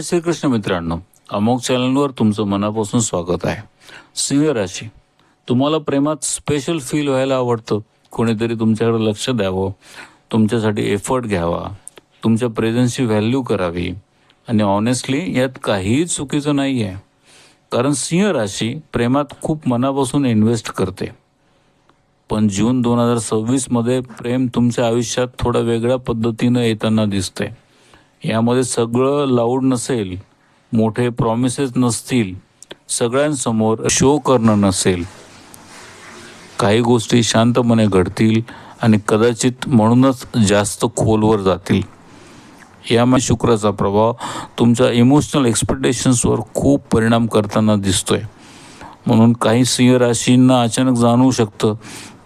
जय श्रीकृष्ण मित्रांनो, अमोक चॅनलवर तुमचं मनापासून स्वागत आहे. सिंह राशी, तुम्हाला प्रेमात स्पेशल फील व्हायला आवडतं. कोणीतरी तुमच्याकडे लक्ष द्यावं, तुमच्यासाठी एफर्ट घ्यावा, तुमच्या प्रेझेन्सची व्हॅल्यू करावी. आणि ऑनेस्टली यात काहीही चुकीचं नाही आहे, कारण सिंह राशी प्रेमात खूप मनापासून इन्व्हेस्ट करते. पण जून 2026मध्ये प्रेम तुमच्या आयुष्यात थोडा वेगळ्या पद्धतीनं येताना दिसतंय. यामध्ये सगळं लाऊड नसेल, मोठे प्रॉमिसेस नसतील, सगळ्यांसमोर शो करणं नसेल. काही गोष्टी शांतपणे घडतील आणि कदाचित म्हणूनच जास्त खोलवर जातील. यामध्ये शुक्राचा प्रभाव तुमच्या इमोशनल एक्सपेक्टेशन्सवर खूप परिणाम करताना दिसतोय. म्हणून काही सिंह राशींना अचानक जाणवू शकतं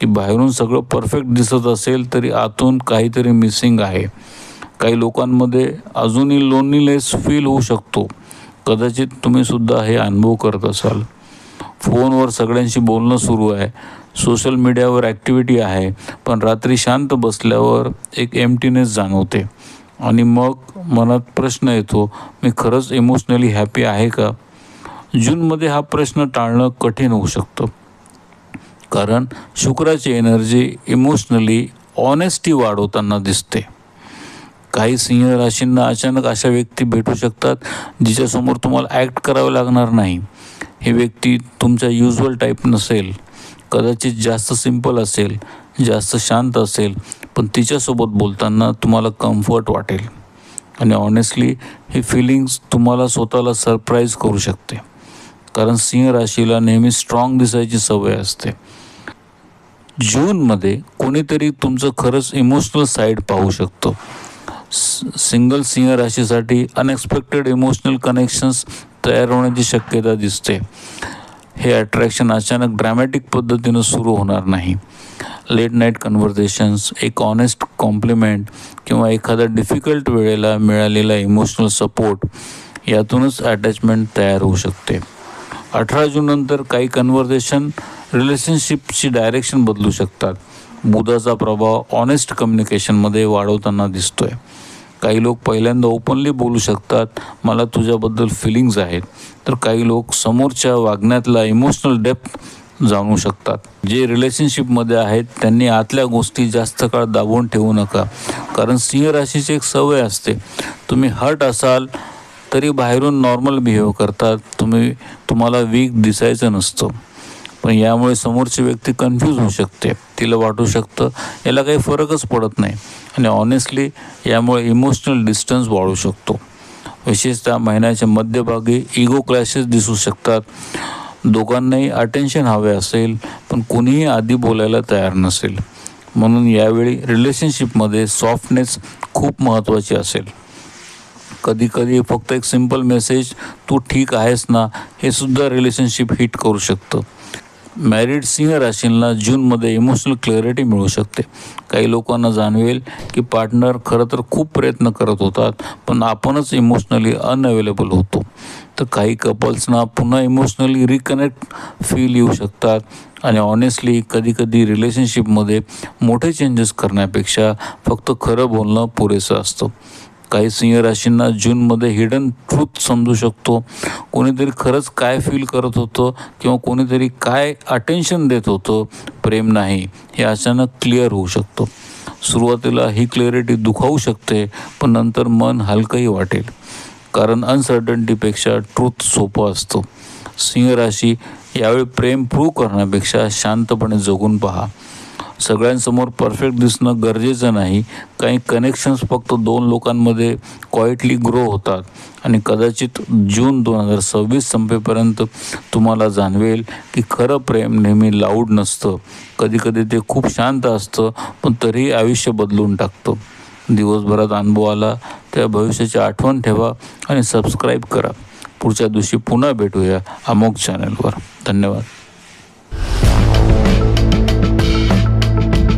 की बाहेरून सगळं परफेक्ट दिसत असेल तरी आतून काहीतरी मिसिंग आहे. काही लोकांमध्ये अजूनही लोनलीनेस फील होऊ शकतो. कदाचित तुम्ही सुद्धा हे अनुभव करत असाल. फोनवर सगळ्यांशी बोलणं सुरू आहे, सोशल मीडियावर ॲक्टिव्हिटी आहे, पण रात्री शांत बसल्यावर एक एम्प्टीनेस जाणवते. आणि मग मनात प्रश्न येतो, मी खरंच इमोशनली हॅपी आहे का? जूनमध्ये हा प्रश्न टाळणं कठीण होऊ शकतं, कारण शुक्राची एनर्जी इमोशनली ऑनेस्टी वाढवताना दिसते. काही सिंह राशींना अचानक अशा व्यक्ती भेटू शकतात जिच्यासमोर तुम्हाला ॲक्ट करावं लागणार नाही. ही व्यक्ती तुमच्या युजल टाईप नसेल, कदाचित जास्त सिंपल असेल, जास्त शांत असेल, पण तिच्यासोबत बोलताना तुम्हाला कम्फर्ट वाटेल. आणि ऑनेस्टली ही फिलिंग्स तुम्हाला स्वतःला सरप्राईज करू शकते, कारण सिंह राशीला नेहमी स्ट्रॉंग दिसायची सवय असते. जूनमध्ये कोणीतरी तुमचं खरंच इमोशनल साईड पाहू शकतो. सिंगल सिंह राशीसाठी अनएक्सपेक्टेड इमोशनल कनेक्शन्स तयार होण्याची शक्यता दिसते. हे अट्रॅक्शन अचानक ड्रॅमॅटिक पद्धतीनं सुरू होणार नाही. लेट नाईट कन्व्हर्सेशन्स, एक ऑनेस्ट कॉम्प्लिमेंट किंवा एखाद्या डिफिकल्ट वेळेला मिळालेला इमोशनल सपोर्ट, यातूनच अटॅचमेंट तयार होऊ शकते. 18 जूननंतर काही कन्व्हर्सेशन रिलेशनशिपची डायरेक्शन बदलू शकतात. बुधाचा प्रभाव ऑनेस्ट कम्युनिकेशनमध्ये वाढवताना दिसतोय. काही लोक पहिल्यांदा ओपनली बोलू शकतात, मला तुझ्याबद्दल फिलिंग्ज आहेत, तर काही लोक समोरच्या वागण्यातला इमोशनल डेप्थ जाणू शकतात. जे रिलेशनशिपमध्ये आहेत त्यांनी आतल्या गोष्टी जास्त काळ दाबून ठेवू नका, कारण सिंह राशीची एक सवय असते, तुम्ही हर्ट असाल तरी बाहेरून नॉर्मल बिहेव करतात. तुम्हाला वीक दिसायचं नसतं, पण यामुळे समोरची व्यक्ती कन्फ्यूज होऊ शकते. तिला वाटू शकतं याला काही फरकच पडत नाही, आणि ऑनेस्टली यामुळे इमोशनल डिस्टन्स वाढू शकतो. विशेषतः महिन्याच्या मध्यभागी इगो क्लॅशेस दिसू शकतात. दोघांनाही अटेन्शन हवे असेल, पण कुणीही आधी बोलायला तयार नसेल. म्हणून यावेळी रिलेशनशिपमध्ये सॉफ्टनेस खूप महत्त्वाची असेल. कधीकधी फक्त एक सिंपल मेसेज, तू ठीक आहेस ना, हे सुद्धा रिलेशनशिप हिट करू शकतं. मॅरिड सिंह राशींना जूनमध्ये इमोशनल क्लॅरिटी मिळू शकते. काही लोकांना जाणवेल की पार्टनर खरं तर खूप प्रयत्न करत होतात, पण आपणच इमोशनली अनअवेलेबल होतो. तर काही कपल्सना पुन्हा इमोशनली रिकनेक्ट फील येऊ शकतात. आणि ऑनेस्टली कधीकधी रिलेशनशिपमध्ये मोठे चेंजेस करण्यापेक्षा फक्त खरं बोलणं पुरेसं असतं. काही सिंह राशींना जूनमध्ये हिडन ट्रूथ समजू शकतो. कोणीतरी खरंच काय फील करत होतं किंवा कोणीतरी काय अटेन्शन देत होतं, प्रेम नाही, हे अचानक क्लिअर होऊ शकतं. सुरुवातीला ही क्लॅरिटी दुखावू शकते, पण नंतर मन हलकंही वाटेल, कारण अनसर्टन्टीपेक्षा ट्रूथ सोपं असतं. सिंह राशी, यावेळी प्रेम प्रूव्ह करण्यापेक्षा शांतपणे जगून पहा. सगळ्यांसमोर परफेक्ट दिसणं गरजेचं नाही. काही कनेक्शन्स फक्त 2 लोकांमध्ये क्वाइटली ग्रो होतात, आणि कदाचित जून 2026 संपेपर्यंत तुम्हाला जाणवेल की खरं प्रेम नेहमी लाऊड नसतं. कधीकधी ते खूप शांत असतं, पण तरीही आयुष्य बदलून टाकतं. दिवसभरात अनुभव आला त्या भविष्याची आठवण ठेवा आणि सबस्क्राईब करा. पुढच्या दिवशी पुन्हा भेटूया अमोक चॅनलवर. धन्यवाद.